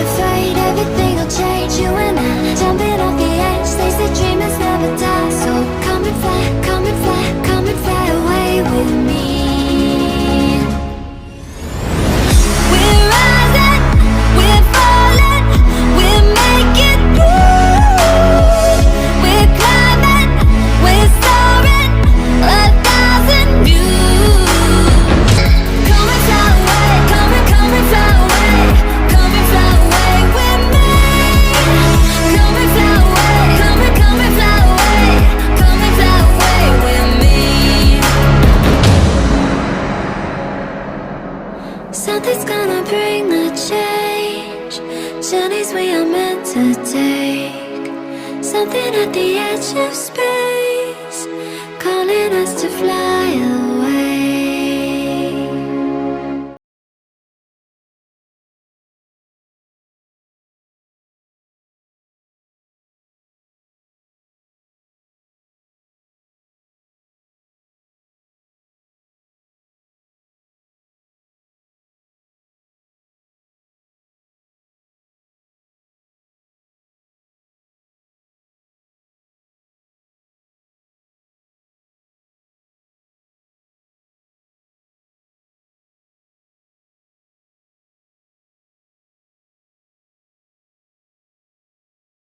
afraid everything will change. You and I jumping off the edge. They say dreamers never die. So come and fly, come and fly, come and fly away with me. We're rising, we're falling, we're making through. We're climbing, we're soaring, 1,000 views. Come and fly away, come and fly away, come and fly away with me. Come and fly away, come and fly away, come and fly away with me. Something's gonna bring the change. Journeys we are meant to take. Something at the edge of space, calling us to fly away.